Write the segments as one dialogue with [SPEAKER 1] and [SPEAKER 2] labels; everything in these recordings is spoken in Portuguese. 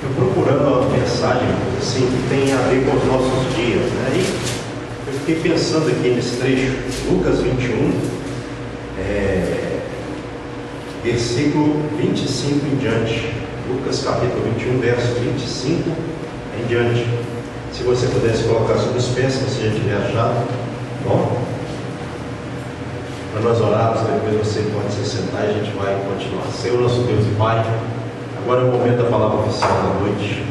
[SPEAKER 1] Eu procurando uma mensagem assim, que tem a ver com os nossos dias, né? E eu fiquei pensando aqui nesse trecho, Lucas 21, versículo 25 em diante. Lucas capítulo 21, verso 25 em diante. Se você pudesse colocar sobre os pés, se você já tiver achado, bom? Para nós orarmos, depois você pode se sentar e a gente vai continuar. Senhor, nosso Deus e Pai, agora é o momento da palavra oficial da noite.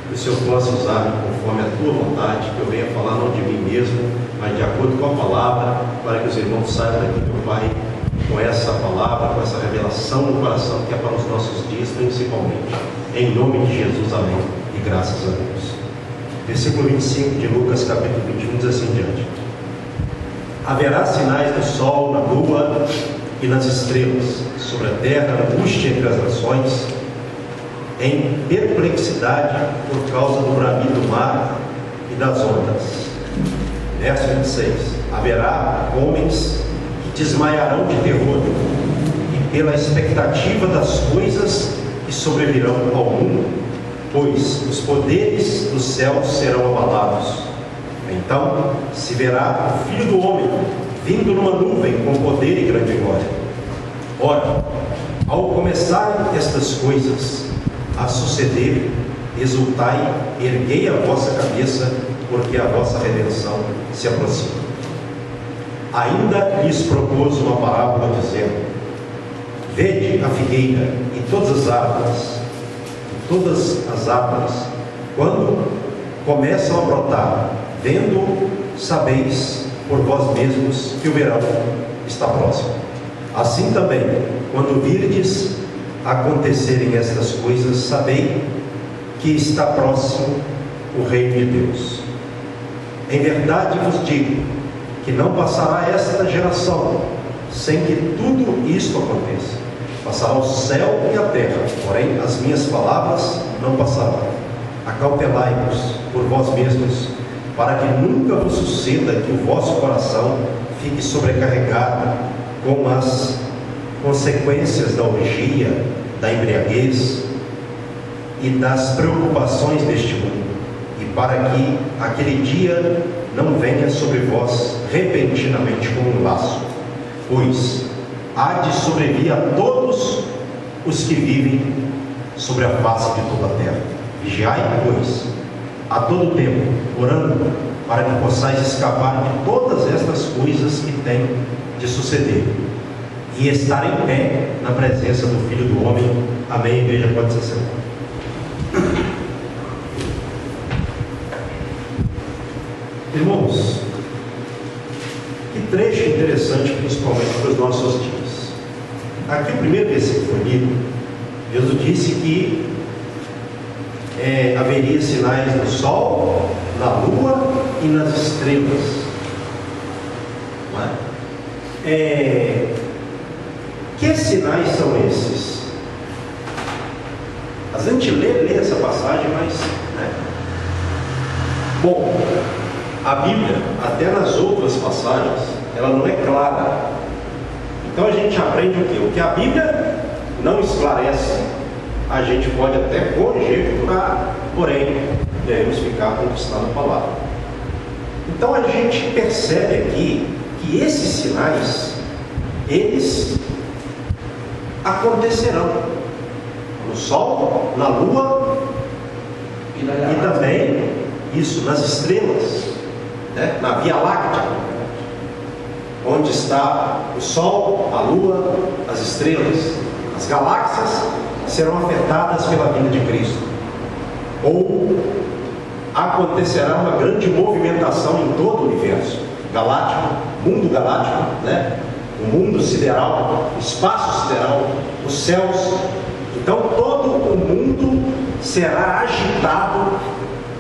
[SPEAKER 1] Que o Senhor possa usar-me conforme a Tua vontade, que eu venha falar não de mim mesmo, mas de acordo com a palavra, para que os irmãos saibam daqui, meu Pai, com essa palavra, com essa revelação no coração, que é para os nossos dias principalmente. Em nome de Jesus, amém. E graças a Deus. Versículo 25 de Lucas, capítulo 21, diz assim diante: haverá sinais no sol, na lua e nas estrelas, sobre a terra, angústia entre as nações, em perplexidade por causa do bramir do mar e das ondas. Verso 26: haverá homens que desmaiarão de terror, e pela expectativa das coisas que sobrevirão ao mundo, pois os poderes dos céus serão abalados. Então se verá o Filho do Homem vindo numa nuvem com poder e grande glória. Ora, ao começarem estas coisas a suceder, exultai, erguei a vossa cabeça, porque a vossa redenção se aproxima. Ainda lhes propôs uma parábola, dizendo: vede a figueira e todas as árvores, quando começam a brotar, vendo, sabeis por vós mesmos que o verão está próximo. Assim também, quando virdes acontecerem estas coisas, sabei que está próximo o reino de Deus. Em verdade vos digo que não passará esta geração sem que tudo isto aconteça. Passará o céu e a terra, porém as minhas palavras não passarão. Acautelai-vos por vós mesmos, para que nunca vos suceda que o vosso coração fique sobrecarregado com as consequências da orgia, da embriaguez e das preocupações deste mundo, e para que aquele dia não venha sobre vós repentinamente como um laço, pois há de sobrevir a todos os que vivem sobre a face de toda a terra. Vigiai, pois, a todo tempo, orando, para que possais escapar de todas estas coisas que têm de suceder, e estar em pé na presença do Filho do Homem. Amém. Igreja pode se sentar. Irmãos, que trecho interessante, principalmente para os nossos dias. Aqui o primeiro versículo foi lido. Jesus disse que haveria sinais no sol, na lua e nas estrelas. Não é? Que sinais são esses? A gente lê essa passagem, mas bom, a Bíblia, até nas outras passagens, ela não é clara. Então a gente aprende o quê? O que a Bíblia não esclarece, a gente pode até conjecturar, porém devemos ficar conquistando a palavra. Então a gente percebe aqui que esses sinais, eles acontecerão no sol, na lua e também isso nas estrelas, né? Na Via Láctea, onde está o sol, a lua, as estrelas, as galáxias serão afetadas pela vinda de Cristo, ou acontecerá uma grande movimentação em todo o universo galáctico, mundo galáctico, né? O mundo sideral, o espaço sideral, os céus. Então todo o mundo será agitado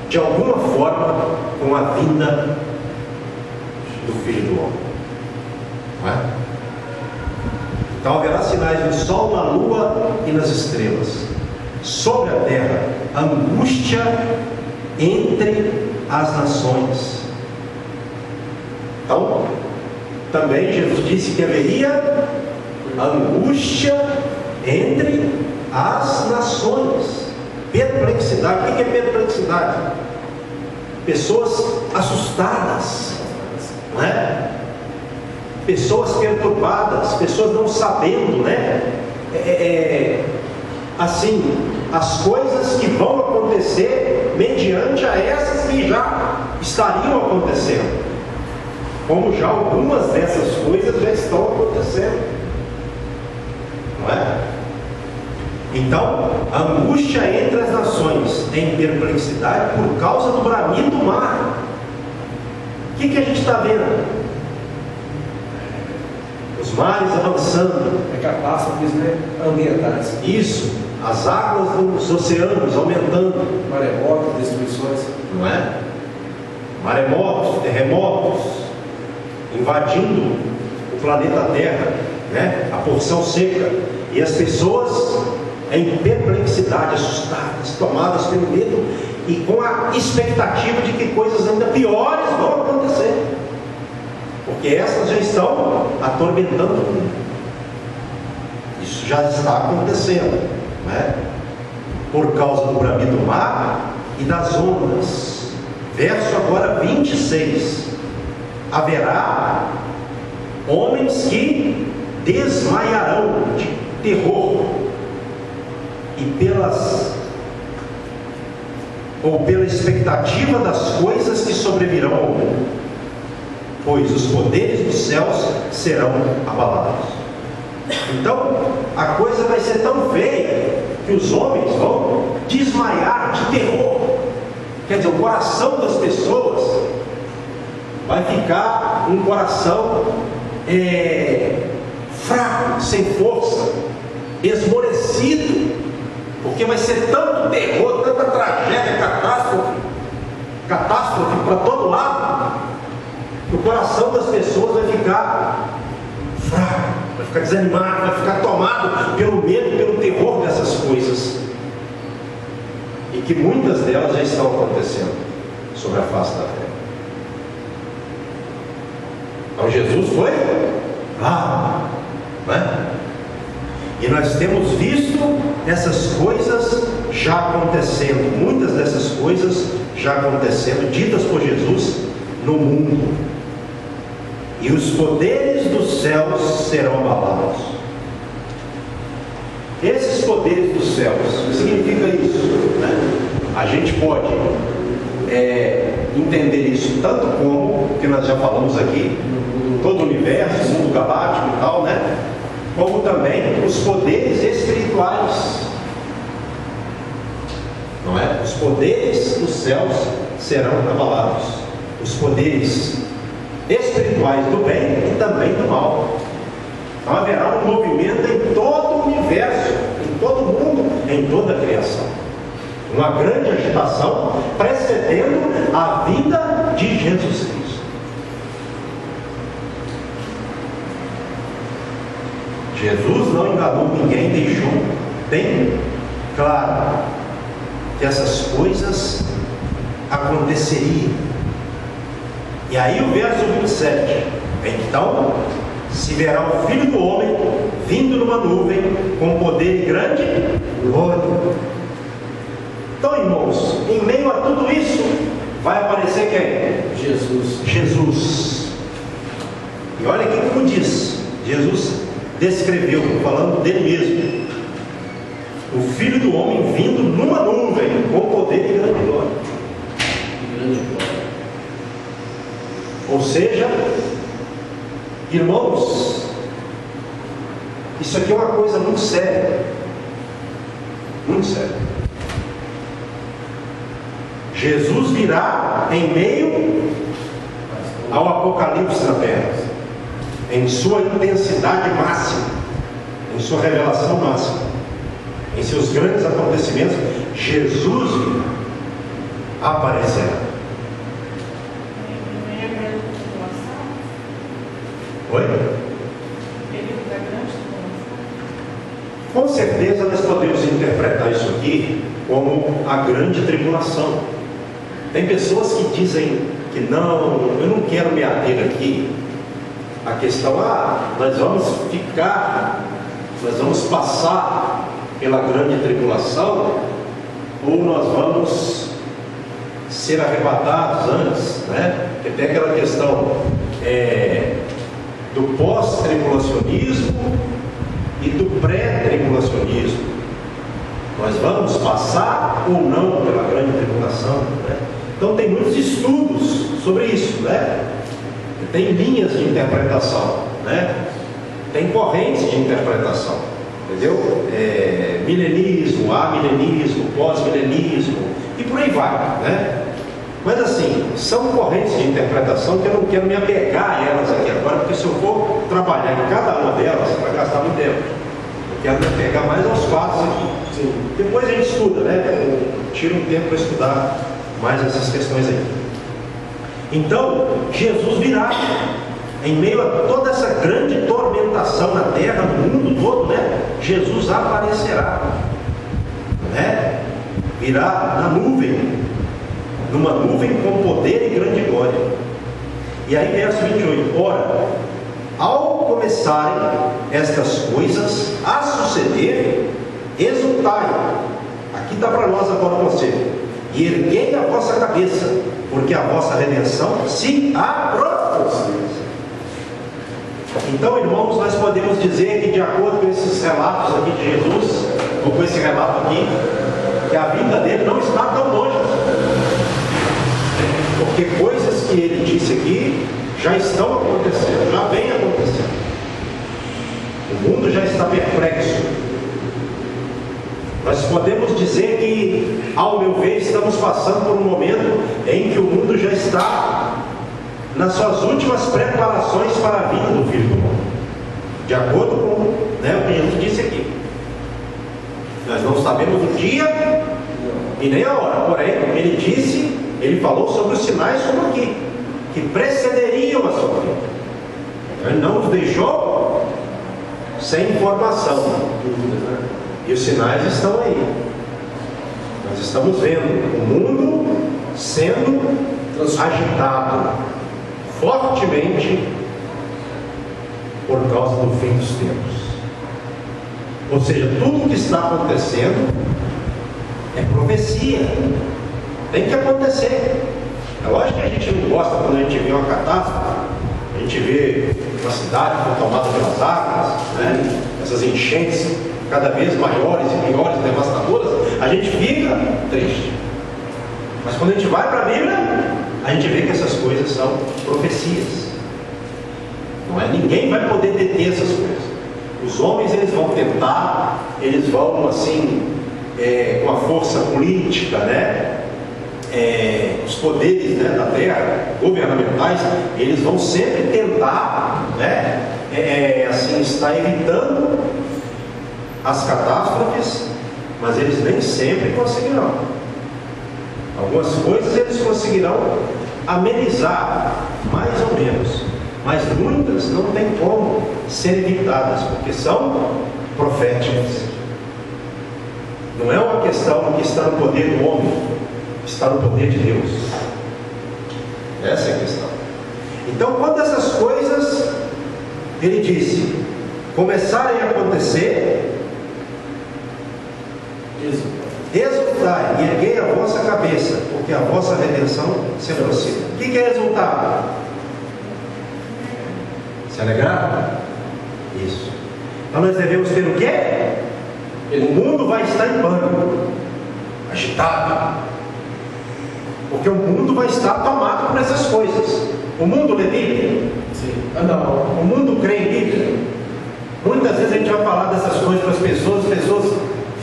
[SPEAKER 1] de alguma forma com a vinda do Filho do Homem. Não é? Então haverá sinais no sol, na lua e nas estrelas. Sobre a terra, angústia entre as nações. Então, também Jesus disse que haveria angústia entre as nações. Pedro perplexidade. O que é perplexidade? Pessoas assustadas, não é? Pessoas perturbadas, pessoas não sabendo, né? Assim, as coisas que vão acontecer mediante a essas que já estariam acontecendo, como já algumas dessas coisas já estão acontecendo, não é? Então, a angústia entre as nações em perplexidade por causa do bramido do mar. O que a gente está vendo? Os mares avançando.
[SPEAKER 2] É catástrofes, né? Ambientais.
[SPEAKER 1] Isso, as águas dos oceanos aumentando.
[SPEAKER 2] Maremotos, destruições.
[SPEAKER 1] Não é? Maremotos, terremotos, invadindo o planeta Terra, né? A porção seca. E as pessoas em perplexidade, assustadas, tomadas pelo medo e com a expectativa de que coisas ainda piores vão acontecer, porque essas já estão atormentando o mundo. Isso já está acontecendo, né? Por causa do bramido do mar e das ondas. Verso agora 26: haverá homens que desmaiarão de terror e pela expectativa das coisas que sobrevirão ao mundo, pois os poderes dos céus serão abalados. Então, a coisa vai ser tão feia que os homens vão desmaiar de terror. Quer dizer, o coração das pessoas vai ficar um coração fraco, sem força, esmorecido, porque vai ser tanto terror, tanta tragédia, catástrofe para todo lado, que o coração das pessoas vai ficar fraco, vai ficar desanimado, vai ficar tomado pelo medo e pelo terror dessas coisas, e que muitas delas já estão acontecendo sobre a face da terra. Então Jesus foi lá, né? E nós temos visto essas coisas já acontecendo, muitas dessas coisas já acontecendo, ditas por Jesus no mundo. E os poderes dos céus serão abalados. Esses poderes dos céus, o que significa isso, né? A gente pode entender isso tanto como, que nós já falamos aqui, todo o universo, mundo galáctico e tal, né? Como também os poderes espirituais, não é? Os poderes dos céus serão abalados, os poderes espirituais do bem e também do mal. Então haverá um movimento em todo o universo, em todo o mundo, em toda a criação, uma grande agitação precedendo a vida de Jesus Cristo. Jesus não enganou ninguém, deixou bem claro que essas coisas aconteceriam. E aí o verso 27: então se verá o Filho do Homem vindo numa nuvem com poder e grande glória. Então, irmãos, em meio a tudo isso vai aparecer quem? Jesus. E olha aqui como diz, Jesus descreveu, falando dele mesmo, o Filho do Homem vindo numa nuvem com poder e grande glória. Ou seja, irmãos, isso aqui é uma coisa muito séria, muito séria. Jesus virá em meio ao apocalipse na terra, em sua intensidade máxima, em sua revelação máxima, em seus grandes acontecimentos. Jesus aparecerá. Oi? Com certeza nós podemos interpretar isso aqui como a grande tribulação. Tem pessoas que dizem que não, eu não quero me ater aqui a questão, nós vamos passar pela grande tribulação, ou nós vamos ser arrebatados antes, né? Porque tem aquela questão do pós-tribulacionismo e do pré-tribulacionismo. Nós vamos passar ou não pela grande tribulação, né? Então tem muitos estudos sobre isso, né? Tem linhas de interpretação, né? Tem correntes de interpretação, entendeu? Milenismo, amilenismo, pós-milenismo e por aí vai, né? Mas assim, são correntes de interpretação que eu não quero me apegar a elas aqui agora, porque se eu for trabalhar em cada uma delas, vai gastar muito tempo. Eu quero me apegar mais aos fatos aqui.
[SPEAKER 2] Sim.
[SPEAKER 1] Depois a gente estuda, né? Tira um tempo para estudar mais essas questões aí. Então, Jesus virá em meio a toda essa grande tormentação na terra, no mundo todo, né? Jesus aparecerá, né? Virá na nuvem, numa nuvem com poder e grande glória. E aí, verso 28, ora, ao começarem estas coisas a suceder, exultai. Aqui está para nós agora o conselho. E erguei a vossa cabeça, porque a vossa redenção se aproxima. Então, irmãos, nós podemos dizer que, de acordo com esses relatos aqui de Jesus, ou com esse relato aqui, que a vinda dele não está tão longe. Porque coisas que ele disse aqui já estão acontecendo, já vem acontecendo. O mundo já está perplexo. Nós podemos dizer que, ao meu ver, estamos passando por um momento em que o mundo já está nas suas últimas preparações para a vinda do Filho do Homem, de acordo com, né, o que Jesus disse aqui. Nós não sabemos o dia e nem a hora, porém, ele falou sobre os sinais como aqui, que precederiam a sua vinda. Ele não nos deixou sem informação. E os sinais estão aí. Nós estamos vendo o mundo sendo agitado fortemente por causa do fim dos tempos. Ou seja, tudo o que está acontecendo é profecia. Tem que acontecer. É lógico que a gente não gosta quando a gente vê uma catástrofe, a gente vê uma cidade tomada pelas águas, né? Essas enchentes cada vez maiores e piores, devastadoras, a gente fica triste. Mas quando a gente vai para a Bíblia, a gente vê que essas coisas são profecias. Não é? Ninguém vai poder deter essas coisas. Os homens, eles vão tentar, eles vão assim, com a força política, né? Os poderes, né, da terra, governamentais, eles vão sempre tentar, né, assim, estar evitando as catástrofes, mas eles nem sempre conseguirão. Algumas coisas eles conseguirão amenizar, mais ou menos, mas muitas não tem como ser evitadas, porque são proféticas. Não é uma questão que está no poder do homem, está no poder de Deus. Essa é a questão. Então, quando essas coisas, ele disse, começarem a acontecer, exultai e erguei a vossa cabeça, porque a vossa redenção se aproxima. O que é exultar? Se alegrar? Isso. Então nós devemos ter o quê? O mundo vai estar em pânico, agitado, porque o mundo vai estar tomado por essas coisas. O mundo lê Bíblia?
[SPEAKER 2] Sim.
[SPEAKER 1] Não. O mundo crê em Bíblia? Muitas vezes a gente vai falar dessas coisas para as pessoas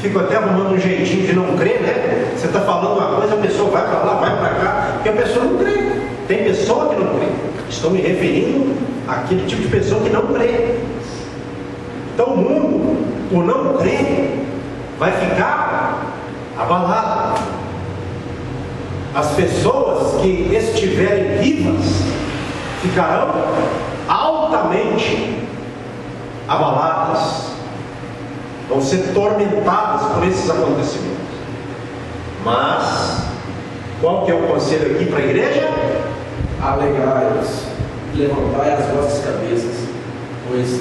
[SPEAKER 1] ficam até arrumando um jeitinho de não crer, né? Você está falando uma coisa, a pessoa vai para lá, vai para cá, porque a pessoa não crê. Tem pessoa que não crê. Estou me referindo àquele tipo de pessoa que não crê. Então o mundo, por não crer, vai ficar abalado. As pessoas que estiverem vivas ficarão altamente abaladas, vão ser tormentadas por esses acontecimentos. Mas qual que é o conselho aqui para a igreja?
[SPEAKER 2] Alegrai-vos, levantai as vossas cabeças, pois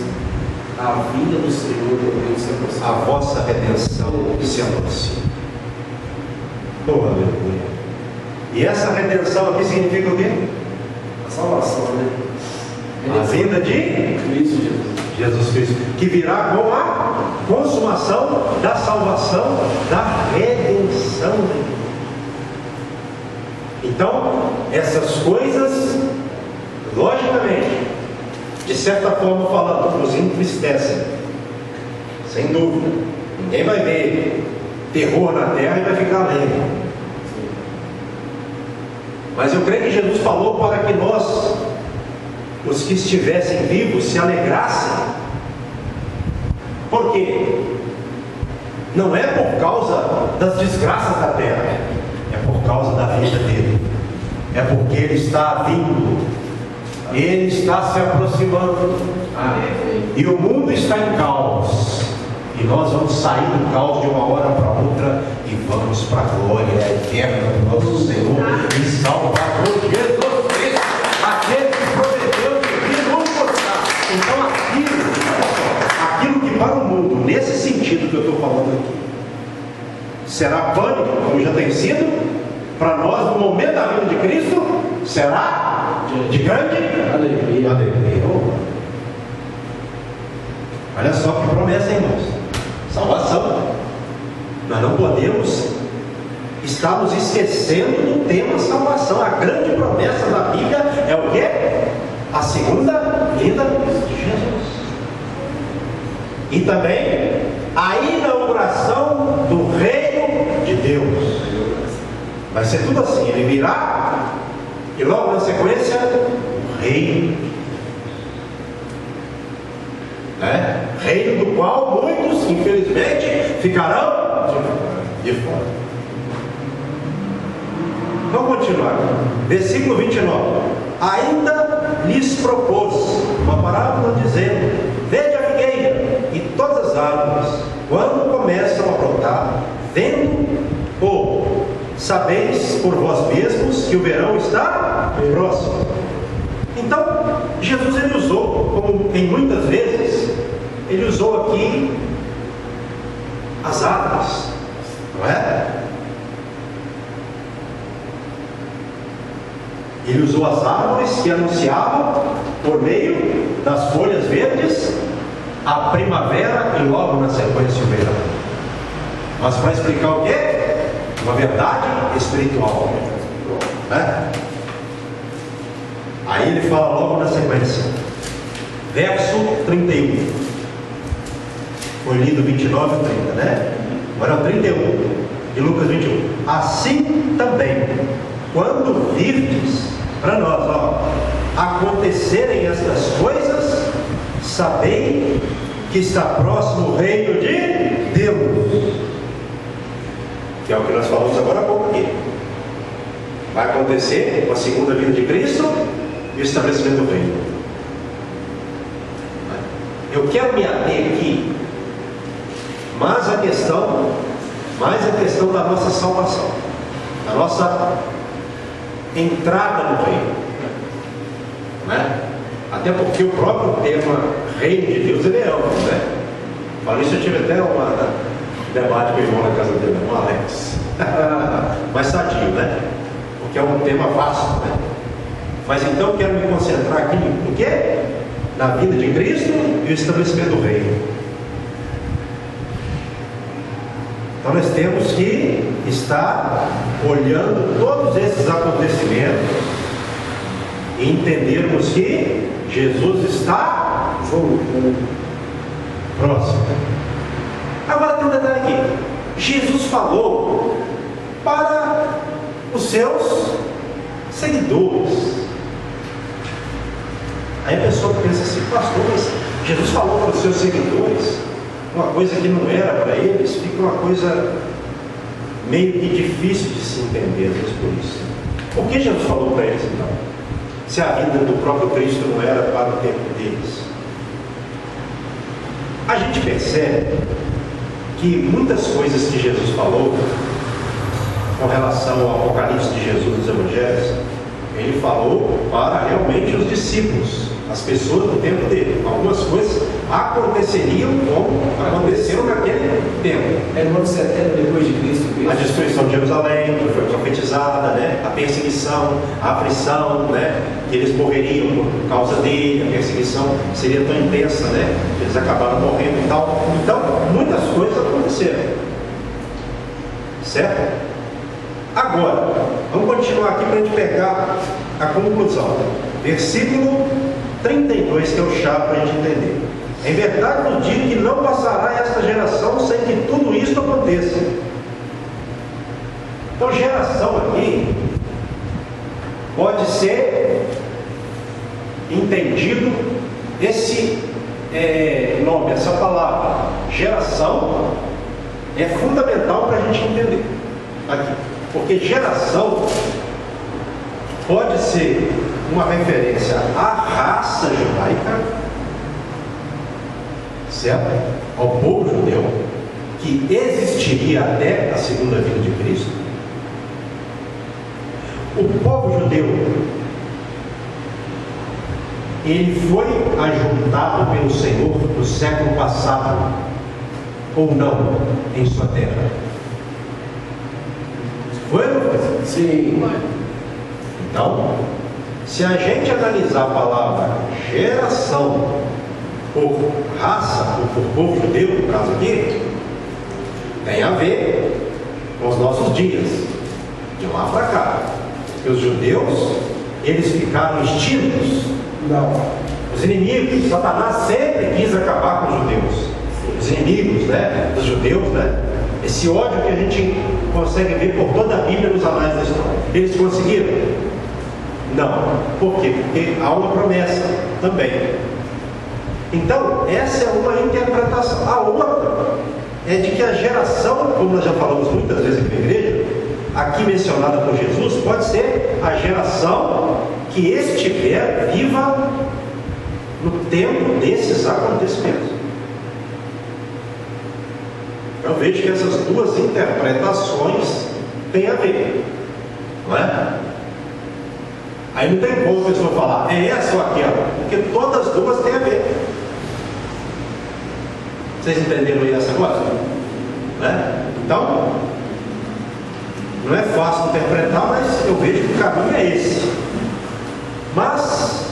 [SPEAKER 2] a vinda do Senhor Deus se aproxima.
[SPEAKER 1] A vossa redenção se aproxima. Oh, aleluia. E essa redenção aqui significa o quê?
[SPEAKER 2] A salvação, né?
[SPEAKER 1] A vinda de
[SPEAKER 2] Cristo
[SPEAKER 1] Jesus Cristo, que virá com a consumação da salvação, da redenção. Então, essas coisas, logicamente, de certa forma falando, nos entristecem, sem dúvida. Ninguém vai ver terror na terra e vai ficar alegre. Mas eu creio que Jesus falou para que nós, os que estivessem vivos, se alegrassem. Por quê? Não é por causa das desgraças da terra, é por causa da vida dele. É porque ele está vindo, ele está se aproximando. E o mundo está em caos. E nós vamos sair do caos de uma hora para outra e vamos para a glória eterna do nosso Senhor e Salvador Jesus Cristo, aquele que prometeu que nos mostrar. Então aquilo que para o mundo, nesse sentido que eu estou falando aqui, será pânico, como já tem sido, para nós no momento da vinda de Cristo, será de grande alegria. Olha só que promessa, irmãos. Salvação. Nós não podemos estar nos esquecendo do tema salvação. A grande promessa da Bíblia é o quê? A segunda vinda de Jesus. E também a inauguração do reino de Deus. Vai ser tudo assim. Ele virá e logo na sequência o reino. Reino do qual muitos, infelizmente, ficarão de fora. Vamos continuar. Versículo 29. Ainda lhes propôs uma parábola dizendo: vede a figueira e todas as árvores, quando começam a brotar, vendo ou sabeis por vós mesmos que o verão está próximo. Então, Jesus ele usou, como em muitas vezes, ele usou aqui as árvores, não é? Ele usou as árvores que anunciavam, por meio das folhas verdes, a primavera e logo na sequência o verão. Mas para explicar o quê? Uma verdade espiritual, né? Aí ele fala logo na sequência, verso 31. Foi lido 29 e 30, né? Agora é o 31 de Lucas 21. Assim também, quando virdes, para nós, acontecerem estas coisas, sabei que está próximo o reino de Deus. Que é o que nós falamos agora há pouco aqui. Vai acontecer com a segunda vinda de Cristo e o estabelecimento do reino. Eu quero me ater aqui mais a questão da nossa salvação, da nossa entrada no reino, né? Até porque o próprio tema reino de Deus ele é amplo, né? Falando isso, eu tive até um debate com o irmão na casa dele, o Alex, mas sadio, né? Porque é um tema vasto, né? Mas então eu quero me concentrar aqui no quê? Na vida de Cristo e o estabelecimento do reino. Então nós temos que estar olhando todos esses acontecimentos e entendermos que Jesus está voltando próximo. Agora tem um detalhe aqui. Jesus falou para os seus seguidores. Aí a pessoa pensa assim: pastor, mas Jesus falou para os seus seguidores uma coisa que não era para eles, fica uma coisa meio que difícil de se entender, às vezes, por isso. Por que Jesus falou para eles então? Se a vida do próprio Cristo não era para o tempo deles. A gente percebe que muitas coisas que Jesus falou com relação ao Apocalipse de Jesus nos Evangelhos, ele falou para realmente os discípulos, as pessoas do tempo dele. Algumas coisas aconteceriam como aconteceram naquele tempo.
[SPEAKER 2] É no ano 70 depois de Cristo.
[SPEAKER 1] A destruição de Jerusalém, que foi profetizada, né? A perseguição, a aflição, né? Que eles morreriam por causa dele, a perseguição seria tão intensa, né? Que eles acabaram morrendo e tal. Então, muitas coisas aconteceram. Certo? Agora, vamos continuar aqui para a gente pegar a conclusão. Versículo 32, que é o chave para a gente entender. Em verdade nos digo que não passará esta geração sem que tudo isto aconteça. Então, geração aqui pode ser entendido esse nome, essa palavra, geração, é fundamental para a gente entender aqui. Porque geração pode ser uma referência à raça judaica, certo? Ao povo judeu, que existiria até a segunda vinda de Cristo. O povo judeu, ele foi ajuntado pelo Senhor no século passado, ou não, em sua terra? Foi?
[SPEAKER 2] Sim.
[SPEAKER 1] Então, se a gente analisar a palavra geração por raça, ou por povo judeu, no caso aqui, tem a ver com os nossos dias, de lá para cá. Porque os judeus, eles ficaram extintos.
[SPEAKER 2] Não.
[SPEAKER 1] Os inimigos, Satanás sempre quis acabar com os judeus. Os inimigos, né, dos judeus, né? Esse ódio que a gente consegue ver por toda a Bíblia nos anais da história. Eles conseguiram? Não. Por quê? Porque há uma promessa também. Então, essa é uma interpretação. A outra é de que a geração, como nós já falamos muitas vezes aqui na igreja, aqui mencionada por Jesus, pode ser a geração que estiver viva no tempo desses acontecimentos. Eu vejo que essas duas interpretações têm a ver, não é? Aí não tem como a pessoa falar, é essa ou aquela, porque todas as duas têm a ver. Vocês entenderam aí essa coisa? Né? Então, não é fácil interpretar, mas eu vejo que o caminho é esse. Mas,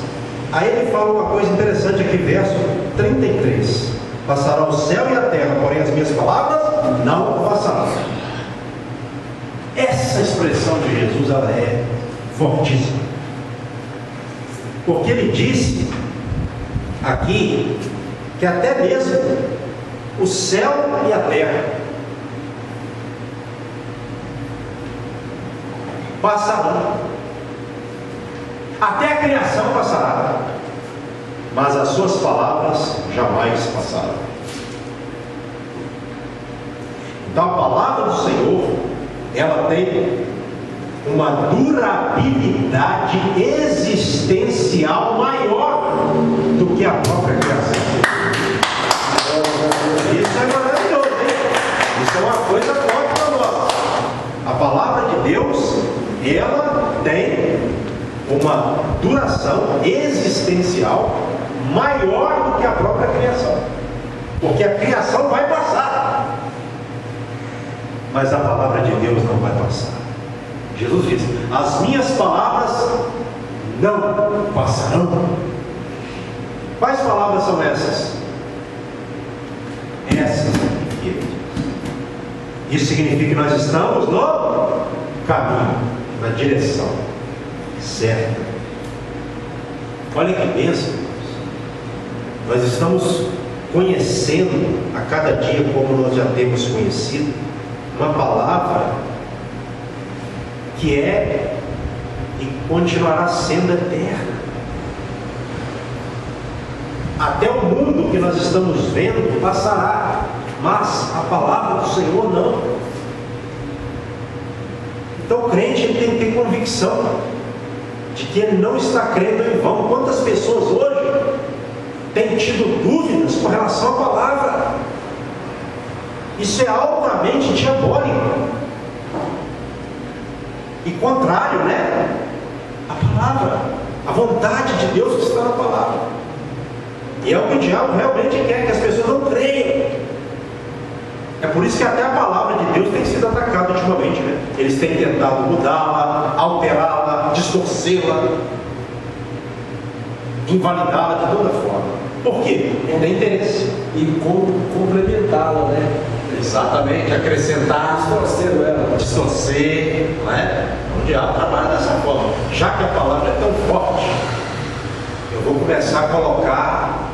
[SPEAKER 1] aí ele fala uma coisa interessante aqui, verso 33. Passará o céu e a terra, porém as minhas palavras não passarão. Essa expressão de Jesus, ela é fortíssima. Porque ele disse aqui que até mesmo o céu e a terra passarão. Até a criação passará, mas as suas palavras jamais passarão. Então a palavra do Senhor, ela tem uma durabilidade existencial maior do que a própria criação. Isso é maravilhoso, hein? Isso é uma coisa forte para nós. A palavra de Deus, ela tem uma duração existencial maior do que a própria criação. Porque a criação vai passar, mas a palavra de Deus não vai passar. Jesus diz: as minhas palavras não passarão. Quais palavras são essas? Essas que ele diz. Isso significa que nós estamos no caminho, na direção certa. Olha que bênção. Nós estamos conhecendo a cada dia, como nós já temos conhecido, uma palavra que é e continuará sendo eterna. Até o mundo que nós estamos vendo passará, mas a palavra do Senhor não. Então o crente ele tem que ter convicção de que ele não está crendo em vão. Quantas pessoas hoje têm tido dúvidas com relação à palavra? Isso é altamente diabólico e contrário, né? A palavra, a vontade de Deus que está na palavra. E é o que o diabo realmente quer, que as pessoas não creiam. É por isso que até a palavra de Deus tem sido atacada ultimamente, né? Eles têm tentado mudá-la, alterá-la, distorcê-la, invalidá-la de toda forma. Por quê? Não tem interesse.
[SPEAKER 2] E complementá-la, né?
[SPEAKER 1] Exatamente, acrescentar,
[SPEAKER 2] Distorcendo ela.
[SPEAKER 1] distorcer, não é? O diabo trabalha dessa forma. Já que a palavra é tão forte, eu vou começar a colocar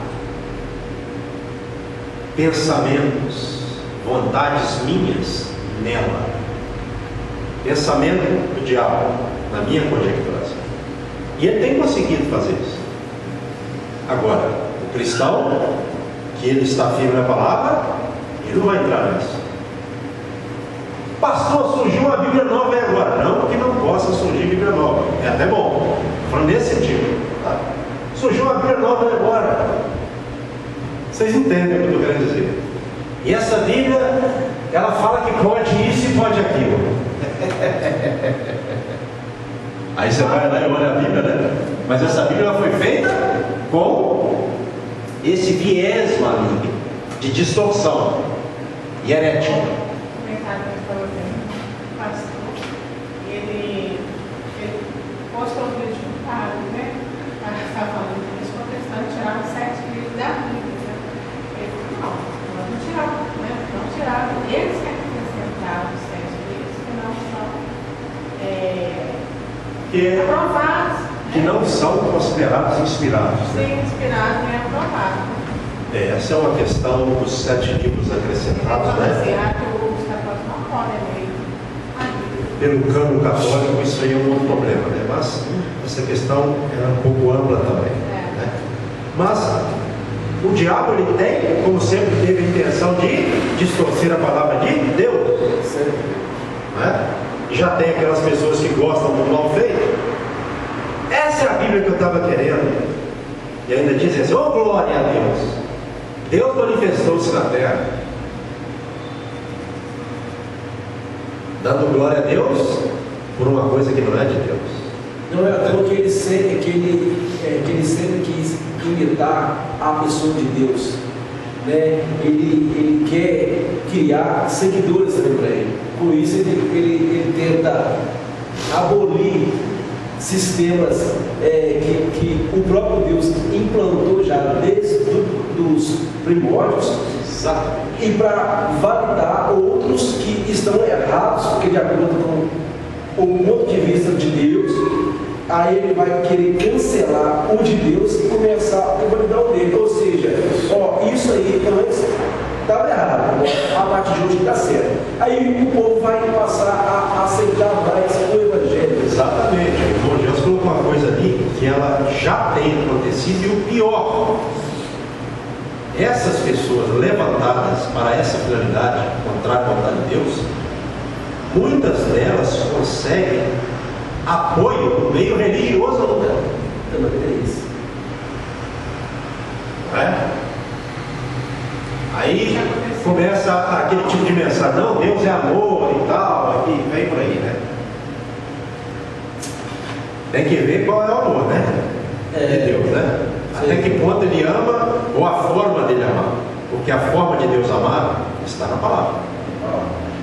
[SPEAKER 1] pensamentos, vontades minhas nela. Pensamento do diabo, na minha conjecturação. E ele tem conseguido fazer isso. Agora, o cristão, que ele está firme na palavra, ele não vai entrar nisso. Pastor, surgiu uma Bíblia nova aí agora. Não que não possa surgir Bíblia nova. É até bom. Falando nesse sentido. Tá? Surgiu uma Bíblia nova aí agora. Vocês entendem o que eu estou querendo dizer. E essa Bíblia, ela fala que pode isso e pode aquilo. Aí você vai lá e olha a Bíblia, né? Mas essa Bíblia ela foi feita com esse viés maligno de distorção e herética.
[SPEAKER 3] Ele postou um vídeo no Pablo, né? Está falando que os protestantes tiraram 7 livros da Bíblia. Né? Ele falou, não tiraram, né? Não tiraram. Eles que acrescentaram os 7 livros que não são aprovados.
[SPEAKER 1] Que não são considerados inspirados.
[SPEAKER 3] Sim, inspirados e aprovados.
[SPEAKER 1] Essa é uma questão dos 7 livros acrescentados, né?
[SPEAKER 3] Os católicos não podem ler a Bíblia.
[SPEAKER 1] Pelo cano católico, isso aí é um outro problema, né? Mas essa questão é um pouco ampla também. Né? Mas o diabo, ele tem, como sempre, teve a intenção de distorcer a palavra de Deus. Né? E já tem aquelas pessoas que gostam do mal feito. Essa é a Bíblia que eu estava querendo. E ainda dizem assim: oh, glória a Deus! Deus manifestou-se na terra. Dando glória a Deus por uma coisa que não é de Deus.
[SPEAKER 2] Não é à toa que ele sempre quis imitar a pessoa de Deus. Né? Ele quer criar seguidores também para ele. Por isso ele tenta abolir sistemas que o próprio Deus implantou já desde os primórdios, e para validar outros que estão errados, porque de acordo com o ponto de vista de Deus, aí ele vai querer cancelar o de Deus e começar a validar o dele. Ou seja, isso aí antes estava errado, a partir de hoje está certo. Aí o povo vai passar a aceitar mais o Evangelho.
[SPEAKER 1] Exatamente. O irmão Deus colocou uma coisa ali que ela já tem acontecido, e o pior, essas pessoas levantadas para essa finalidade, contrária à vontade de Deus, muitas delas conseguem apoio do meio religioso local.
[SPEAKER 2] Também é isso.
[SPEAKER 1] Não é? Aí começa aquele tipo de mensagem: não, Deus é amor e tal, aqui vem por aí, né? Tem que ver qual é o amor, né? De Deus, né? Até que ponto ele ama, ou a forma dele amar. Porque a forma de Deus amar está na palavra.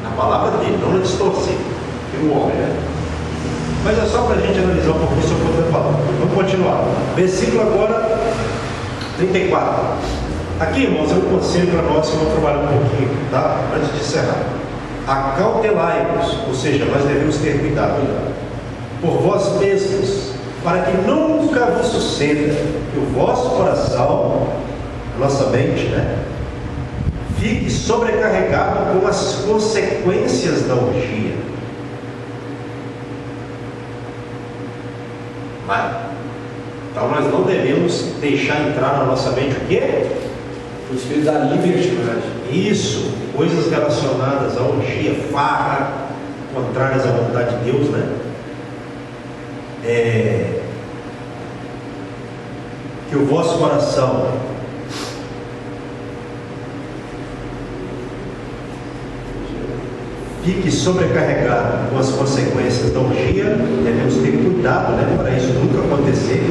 [SPEAKER 1] Na palavra dele, não na distorcer pelo homem, né? Mas é só para a gente analisar um pouquinho sobre o que eu estou falando. Vamos continuar. Versículo agora 34. Aqui, irmãos, é um conselho para nós que vamos trabalhar um pouquinho, tá? Antes de encerrar. Acautelai-vos, ou seja, nós devemos ter cuidado por vós mesmos, para que nunca vos suceda que o vosso coração, a nossa mente, né, fique sobrecarregado com as consequências da orgia. Então nós não devemos deixar entrar na nossa mente o quê?
[SPEAKER 2] O espírito da libertinagem.
[SPEAKER 1] Isso, coisas relacionadas à orgia, farra, contrárias à vontade de Deus, né? Que o vosso coração fique sobrecarregado com as consequências da orgia. Devemos ter cuidado, né, para isso nunca acontecer.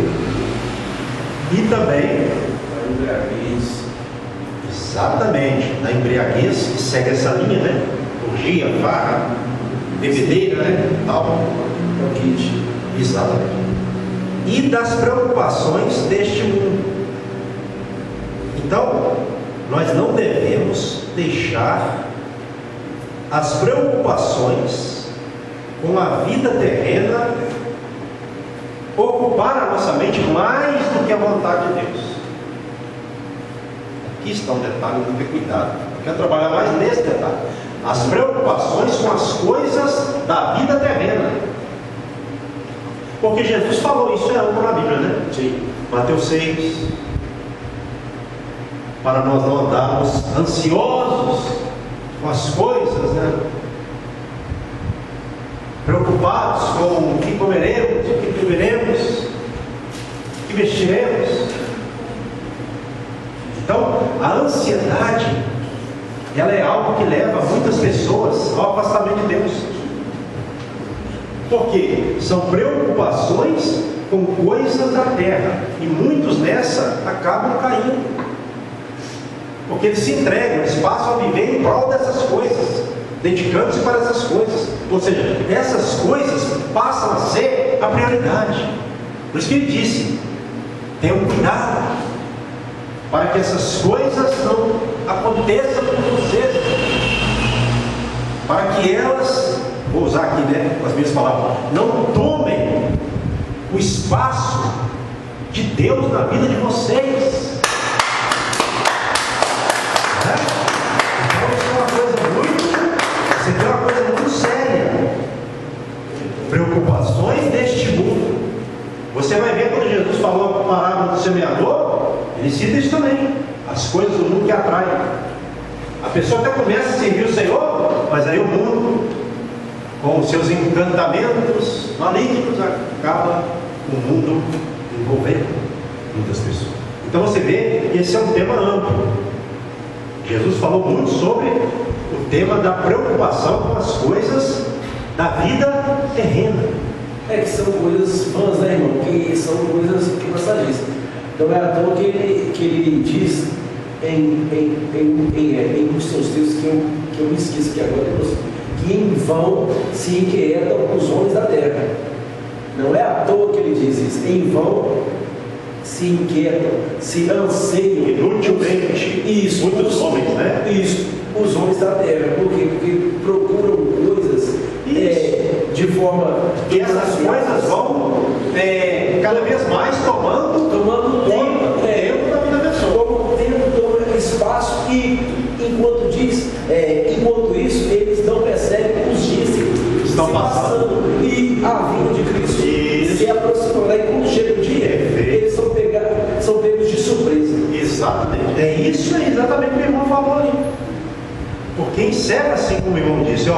[SPEAKER 1] E também Exatamente, na embriaguez, que segue essa linha, né? Orgia, farra, bebedeira, né? Tal.
[SPEAKER 2] É o kit.
[SPEAKER 1] Exatamente. E das preocupações deste mundo. Então, nós não devemos deixar as preocupações com a vida terrena ocupar a nossa mente mais do que a vontade de Deus. Aqui está um detalhe, tem que ter cuidado. Eu quero trabalhar mais nesse detalhe. As preocupações com as coisas da vida terrena. Porque Jesus falou isso, é amplo na Bíblia, né?
[SPEAKER 2] Sim.
[SPEAKER 1] Mateus 6. Para nós não andarmos ansiosos com as coisas, né? Preocupados com o que comeremos, o que beberemos, o que vestiremos. Então, a ansiedade, ela é algo que leva muitas pessoas ao afastamento de Deus. Porque são preocupações com coisas da terra. E muitos nessa acabam caindo. Porque eles se entregam, eles passam a viver em prol dessas coisas, dedicando-se para essas coisas. Ou seja, essas coisas passam a ser a prioridade. Por isso que ele disse: tenham cuidado para que essas coisas não aconteçam com vocês, para que elas, vou usar aqui, né, com as minhas palavras, não tomem o espaço de Deus na vida de vocês. Então isso é uma coisa muito séria. Preocupações deste mundo. Você vai ver quando Jesus falou a parábola do semeador, ele cita isso também. As coisas do mundo que atraem. A pessoa até começa a servir o Senhor, mas aí o mundo, com os seus encantamentos malignos, acaba o mundo envolvendo muitas pessoas. Então você vê que esse é um tema amplo. Jesus falou muito sobre o tema da preocupação com as coisas da vida terrena.
[SPEAKER 2] É que são coisas vãs, né, irmão? Que são coisas que passagistas. Então é à toa que ele diz em um dos seus textos que eu me esqueço aqui agora, que em vão se inquietam os homens da terra. Não é à toa que ele diz isso. Em vão se inquietam, se anseiam.
[SPEAKER 1] Inutilmente.
[SPEAKER 2] Isso.
[SPEAKER 1] Muitos homens, né?
[SPEAKER 2] Isso. Os homens da terra. Por quê? Porque procuram coisas de forma.
[SPEAKER 1] E essas coisas vão cada vez mais tomando
[SPEAKER 2] tempo
[SPEAKER 1] da vida da pessoa.
[SPEAKER 2] Como tempo toma espaço e enquanto isso eles não percebem os dias que
[SPEAKER 1] estão passando
[SPEAKER 2] e a vinda de Cristo se aproximando. Aí quando chega o dia, eles são pegos de surpresa.
[SPEAKER 1] Exatamente. É isso aí, exatamente o que o irmão falou ali. Porque encerra assim como o irmão disse,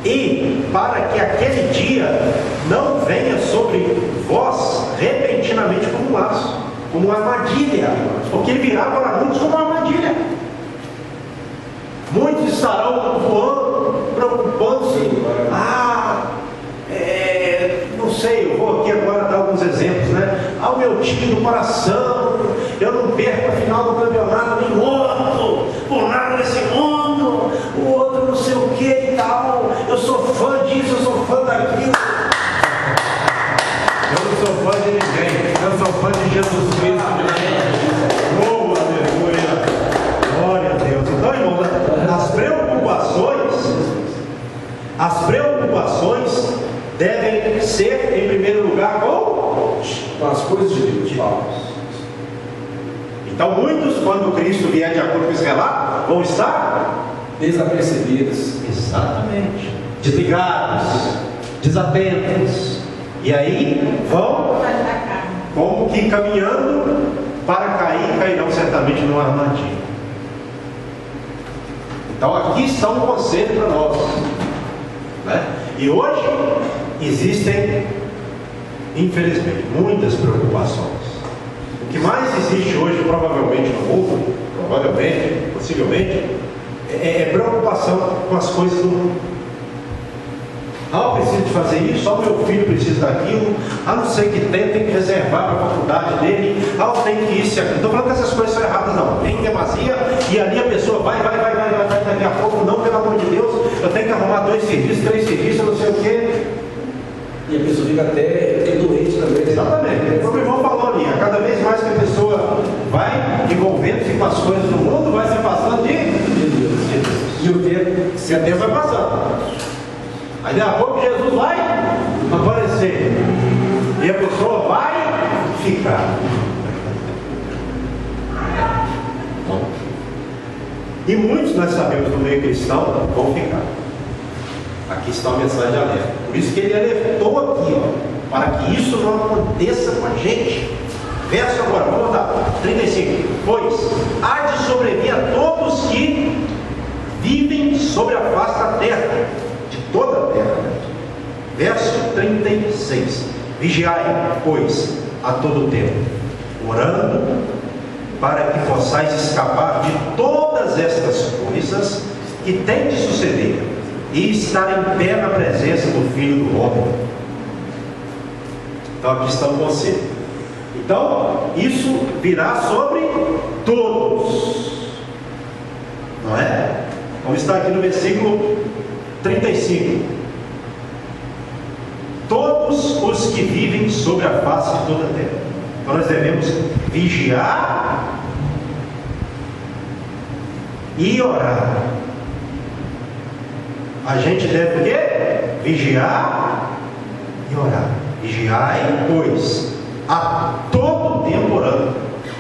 [SPEAKER 1] e para que aquele dia não venha sobre vós repentinamente como um laço, como uma armadilha, porque ele virá para muitos como uma armadilha. Muitos estarão voando, preocupando-se. Não sei, eu vou aqui agora dar alguns exemplos, né? O meu time do coração, eu não perco a final do campeonato, nem outro, por nada nesse mundo, o outro não sei o que e tal, eu sou fã disso, eu sou fã daquilo. Eu não sou fã de ninguém, eu sou fã de Jesus Cristo. Oh, aleluia, glória a Deus. Então, irmãos, as preocupações devem ser, em primeiro lugar, com
[SPEAKER 2] as coisas de Deus.
[SPEAKER 1] Então, muitos, quando Cristo vier de acordo com esse relato, vão estar
[SPEAKER 2] desapercebidos.
[SPEAKER 1] Exatamente. Desligados, desatentos. E aí vão como que caminhando para cair, cairão certamente numa armadilha. Então aqui está um conselho para nós, né? E hoje existem, infelizmente, muitas preocupações. O que mais existe hoje, provavelmente no mundo, possivelmente, é preocupação com as coisas do mundo. Eu preciso de fazer isso, só meu filho precisa daquilo, não sei o que tem que reservar para a faculdade dele, eu tenho que isso e aquilo. Não estou falando que essas coisas são erradas, não. Tem demasia e ali a pessoa vai, daqui a pouco, não, pelo amor de Deus, eu tenho que arrumar 2 serviços, 3 serviços, não sei o quê.
[SPEAKER 2] E a pessoa fica até doente também. Né?
[SPEAKER 1] Exatamente. Como o irmão falou ali, cada vez mais que a pessoa vai envolvendo-se com as coisas do mundo, vai se afastando de Deus.
[SPEAKER 2] E o tempo
[SPEAKER 1] vai passando. Aí daqui a pouco Jesus vai aparecer. E a pessoa vai ficar. Bom. E muitos nós sabemos no meio cristão vão ficar. Aqui está a mensagem de alerta. Por isso que ele alertou aqui, para que isso não aconteça com a gente. Verso agora, vamos voltar. 35. Pois há de sobrevir a todos que vivem sobre a face da terra, de toda a terra. Verso 36. Vigiai, pois, a todo tempo, orando, para que possais escapar de todas estas coisas que têm de suceder, e estar em pé na presença do Filho do Homem. Então aqui está o conselho. Então, isso virá sobre todos. Não é? Como está aqui no versículo 35. Todos os que vivem sobre a face de toda a terra. Então nós devemos vigiar e orar. A gente deve o quê? Vigiar e orar. Vigiai, pois, a todo tempo orando.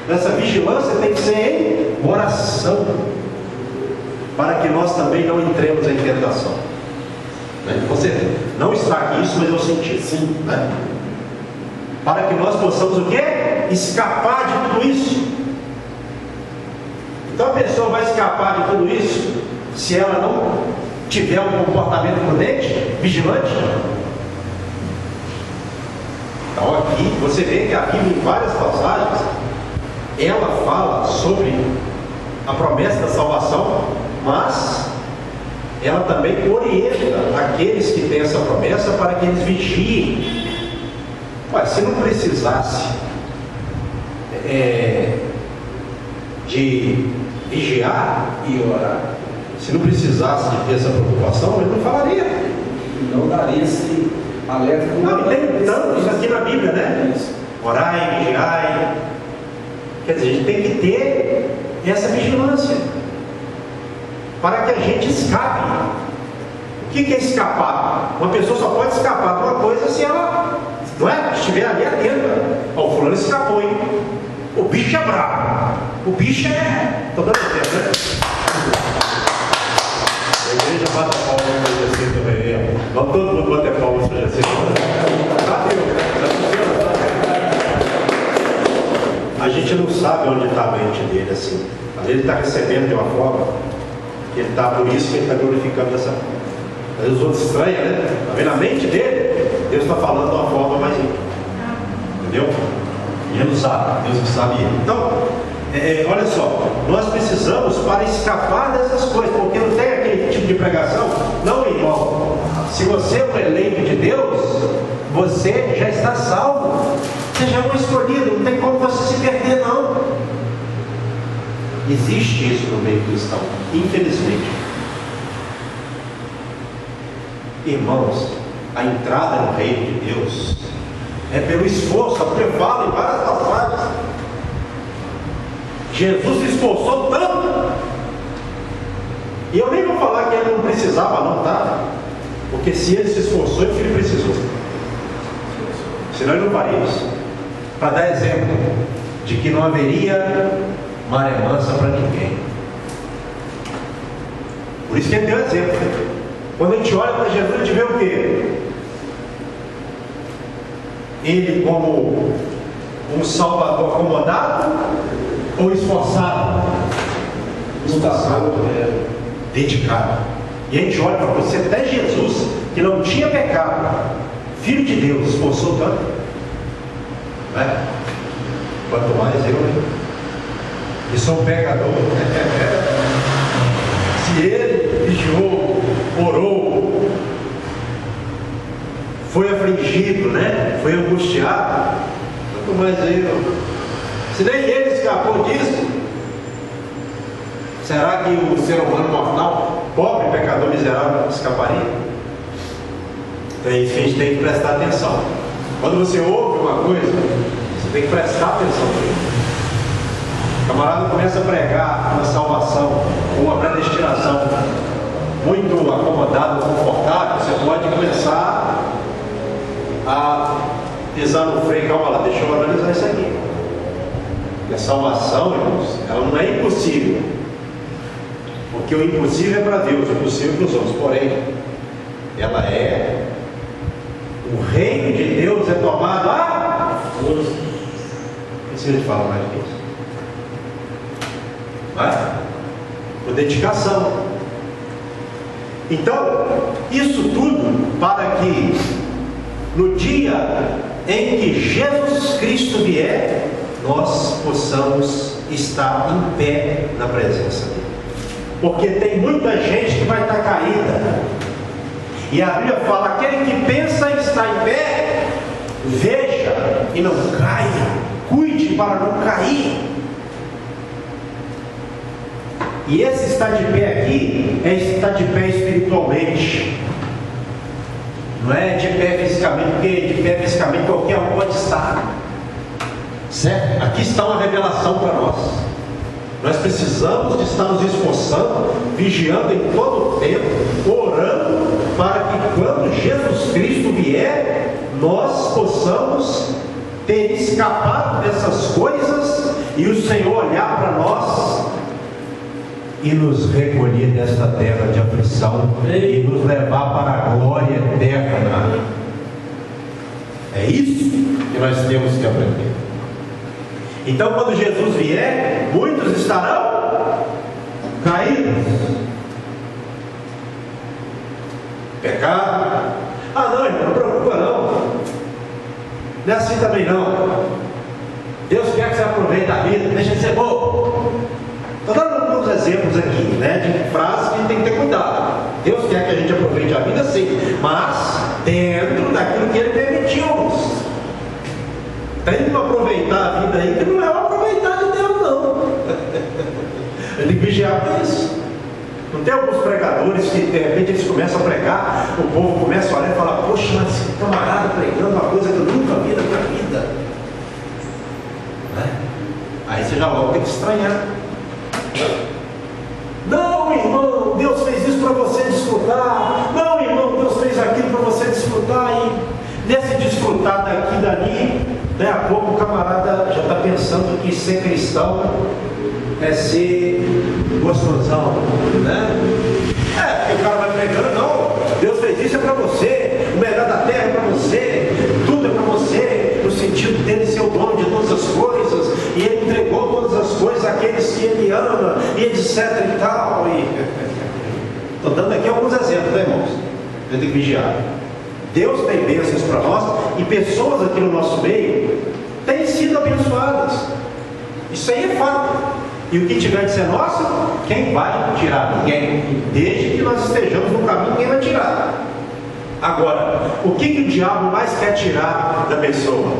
[SPEAKER 1] Essa vigilância tem que ser em oração, para que nós também não entremos em tentação. Você não está aqui isso, mas eu senti. Sim, né? Para que nós possamos o quê? Escapar de tudo isso. Então a pessoa vai escapar de tudo isso se ela não tiver um comportamento prudente, vigilante. Então aqui você vê que a Bíblia, em várias passagens, ela fala sobre a promessa da salvação, mas ela também orienta aqueles que têm essa promessa para que eles vigiem. Mas se não precisasse de vigiar e orar, se não precisasse de ter essa preocupação, ele não falaria.
[SPEAKER 2] Não daria esse alerta.
[SPEAKER 1] Não, tem tantos aqui na Bíblia, né? Orai, vigiai. Quer dizer, a gente tem que ter essa vigilância para que a gente escape. O que é escapar? Uma pessoa só pode escapar de uma coisa se ela, não é? Estiver ali atenta. O fulano escapou, hein? O bicho é bravo. O bicho é... Estou dando tempo, né? A igreja bate palmas para o Jacinto também. Vamos todo mundo bater palmas para o Jacinto. A gente não sabe onde está a mente dele assim. Às vezes ele está recebendo de uma forma que ele está, por isso que ele está glorificando dessa forma. Às vezes os outros estranham, né? Está vendo a mente dele? Deus está falando de uma forma mais íntima. Entendeu? E ele não sabe, Deus que sabe ele. Então, olha só, nós precisamos para escapar dessas coisas, porque não tem aquele tipo de pregação. Não, irmão, se você é um eleito de Deus, você já está salvo, você já é um escolhido, não tem como você se perder, não. Existe isso no meio cristão, infelizmente. Irmãos, a entrada no reino de Deus é pelo esforço, porque eu falo em várias passagens. Jesus se esforçou tanto, e eu nem vou falar que ele não precisava não, tá? Porque se ele se esforçou, ele precisou, senão ele não faria isso. Para dar exemplo de que não haveria maré mansa para ninguém. Por isso que ele deu exemplo. Quando a gente olha para Jesus, a gente vê o quê? Ele como um salvador acomodado ou esforçado? Esforçado, dedicado. E a gente olha para você, até Jesus, que não tinha pecado, Filho de Deus, esforçou tanto, né? Quanto mais eu, que sou pecador. Se ele vigiou, orou, foi afligido, né? Foi angustiado, quanto mais eu. Se nem ele escapou disso, será que o ser humano mortal, pobre, pecador, miserável, escaparia? Então é isso que a gente tem que prestar atenção. Quando você ouve uma coisa, você tem que prestar atenção nisso. O camarada começa a pregar uma salvação, uma predestinação muito acomodada, confortável, você pode começar a pisar no freio. Calma lá, deixa eu analisar isso aqui. E a salvação, irmãos, ela não é impossível, porque o impossível é para Deus, o possível é para os outros. Porém, ela é, o reino de Deus é tomado à força. Não precisa de falar mais disso. Vai? Por dedicação. Então, isso tudo para que no dia em que Jesus Cristo vier, nós possamos estar em pé na presença dele. Porque tem muita gente que vai estar caída. E a Bíblia fala: aquele que pensa em estar em pé, veja e não caia, cuide para não cair. E esse estar de pé aqui é estar de pé espiritualmente. Não é de pé fisicamente, porque de pé fisicamente qualquer um pode estar. Certo? Aqui está uma revelação para nós. Nós precisamos de estar nos esforçando, vigiando em todo o tempo, orando, para que quando Jesus Cristo vier, nós possamos ter escapado dessas coisas e o Senhor olhar para nós e nos recolher desta terra de aflição e nos levar para a glória eterna. É isso que nós temos que aprender. Então, quando Jesus vier, muitos estarão caídos. Pecado. Ah, não, irmão, não preocupa não. Não é assim também não. Deus quer que você aproveite a vida, deixa de ser bobo. Estou dando alguns exemplos aqui, né, de frases que a gente tem que ter cuidado. Deus quer que a gente aproveite a vida, sim, mas dentro daquilo que Ele permitiu-nos. Tem que aproveitar a vida aí, que não é o aproveitar de Deus, não. Ele tem que vigiar para isso. Não tem alguns pregadores que de repente eles começam a pregar, o povo começa a olhar e fala: poxa, mas esse camarada pregando uma coisa que eu nunca vi na minha vida, né? Aí você já logo tem que estranhar. Não, irmão, Deus fez isso para você desfrutar. Não, irmão, Deus fez aquilo para você desfrutar. E nesse desfrutar daqui e dali, daí a pouco o camarada já está pensando que ser cristão é ser gostosão, né? Porque o cara vai pregando: não, Deus fez isso, é para você, o melhor da terra é para você, tudo é para você, no sentido dele ser o dono de todas as coisas, e ele entregou todas as coisas àqueles que ele ama, e etc e tal. Estou dando aqui alguns exemplos, né, irmãos? A gente tem que vigiar. Deus tem bênçãos para nós, e pessoas aqui no nosso meio têm sido abençoadas. Isso aí é fato. E o que tiver de ser nosso, quem vai tirar? Ninguém. Desde que nós estejamos no caminho, ninguém vai tirar. Agora, o que o diabo mais quer tirar da pessoa?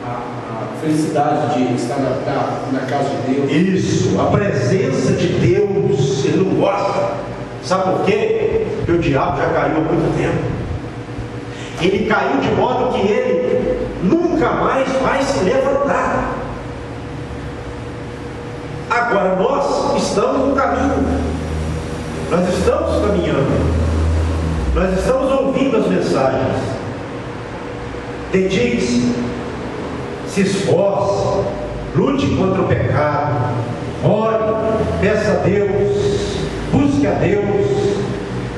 [SPEAKER 2] A felicidade de estar na casa de Deus.
[SPEAKER 1] Isso, a presença de Deus. Ele não gosta. Sabe por quê? Porque o diabo já caiu há muito tempo. Ele caiu de modo que ele nunca mais vai se levantar. Agora nós estamos no caminho, nós estamos caminhando, nós estamos ouvindo as mensagens. Dedique-se, se esforce, lute contra o pecado, ore, peça a Deus, busque a Deus,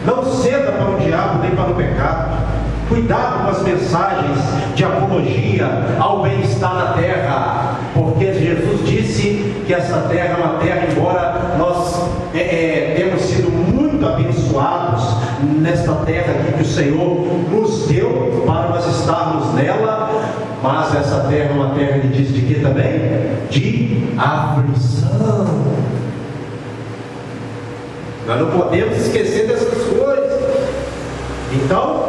[SPEAKER 1] não ceda para o diabo nem para o pecado. Cuidado com as mensagens de apologia ao bem-estar na terra, porque Jesus disse que essa terra é uma terra, embora nós temos sido muito abençoados nesta terra aqui que o Senhor nos deu para nós estarmos nela, mas essa terra é uma terra, ele diz, de que também? De aflição. Nós não podemos esquecer dessas coisas. Então,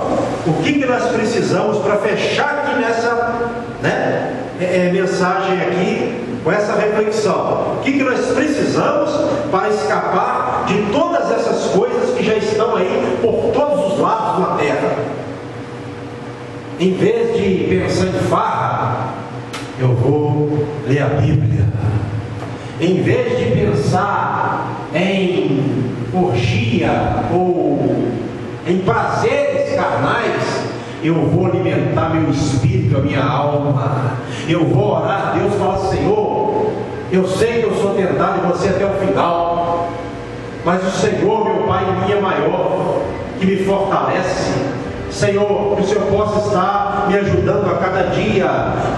[SPEAKER 1] o que nós precisamos para fechar aqui nessa mensagem aqui, com essa reflexão? O que nós precisamos para escapar de todas essas coisas que já estão aí por todos os lados na terra? Em vez de pensar em farra, eu vou ler a Bíblia. Em vez de pensar em orgia ou em prazeres carnais, eu vou alimentar meu espírito, a minha alma. Eu vou orar a Deus e falar: Senhor, eu sei que eu sou tentado em você até o final, mas o Senhor, meu Pai, em mim é maior, que me fortalece. Senhor, que o Senhor possa estar me ajudando a cada dia,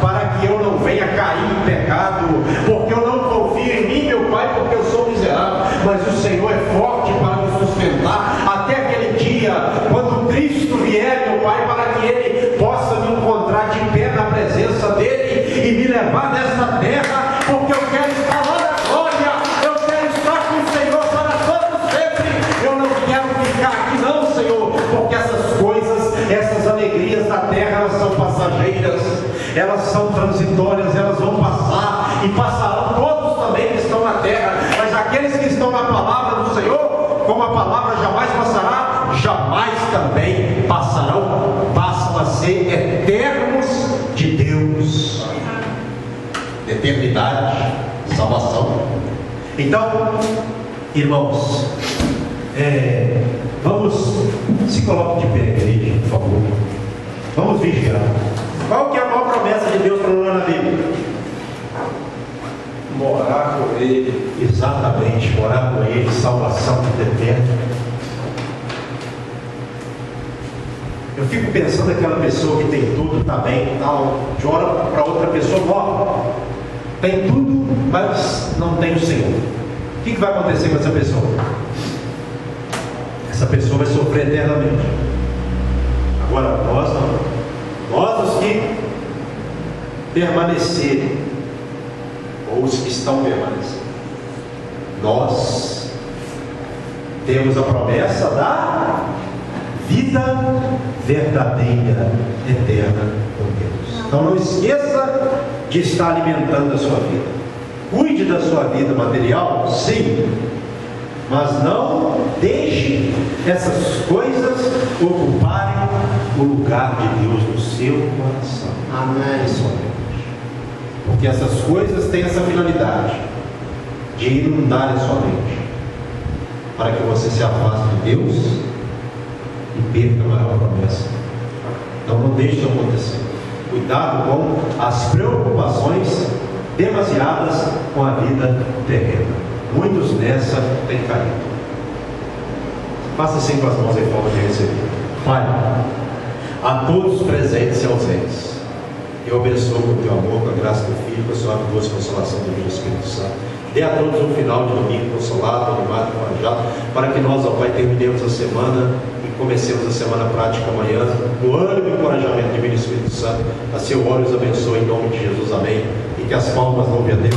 [SPEAKER 1] para que eu não venha cair em pecado, porque eu não confio em mim, meu Pai, porque eu sou miserável, mas o Senhor é forte para me sustentar até aquele dia, quando Cristo vier, meu Pai, para que Ele possa me encontrar de pé na presença dEle e me levar nesta terra, porque eu quero estar lá na glória, eu quero estar com o Senhor para todo sempre. Eu não quero ficar aqui não, Senhor, porque essas alegrias da terra, elas são passageiras, elas são transitórias, elas vão passar e passarão todos também que estão na terra, mas aqueles que estão na palavra do Senhor, como a palavra jamais passará, jamais também passarão, passam a ser eternos de Deus. Eternidade, salvação. Então, irmãos, vamos, se coloque de pé, igreja, por favor. Vamos vigiar. Qual que é a maior promessa de Deus para nós na Bíblia?
[SPEAKER 2] Morar com Ele.
[SPEAKER 1] Exatamente, morar com Ele, salvação eterna. Eu fico pensando naquela pessoa que tem tudo, está bem, tal, de hora para outra pessoa morre. Tem tudo, mas não tem o Senhor. O que vai acontecer com essa pessoa? Essa pessoa vai sofrer eternamente. Agora, nós não. Nós, os que permanecerem, ou os que estão permanecendo, nós temos a promessa da vida verdadeira, eterna com Deus. Então não esqueça de estar alimentando a sua vida. Cuide da sua vida material, sim, mas não deixe essas coisas ocuparem o lugar de Deus no seu coração. Amém, somente. Porque essas coisas têm essa finalidade de inundar a sua mente, para que você se afaste de Deus e perca a maior promessa. Então não deixe isso acontecer. Cuidado com as preocupações demasiadas com a vida terrena. Muitos nessa têm caído. Faça assim com as mãos em forma de receber. Pai, a todos os presentes e ausentes, eu abençoo com o teu amor, com a graça do Filho, com a sua doce consolação do Espírito Santo. Dê a todos um final de domingo consolado, animado, encorajado, para que nós, ó Pai, terminemos a semana e comecemos a semana prática amanhã, no ânimo e encorajamento do Divino Espírito Santo. Assim eu oro e os abençoo em nome de Jesus. Amém. E que as palmas louvem a Deus.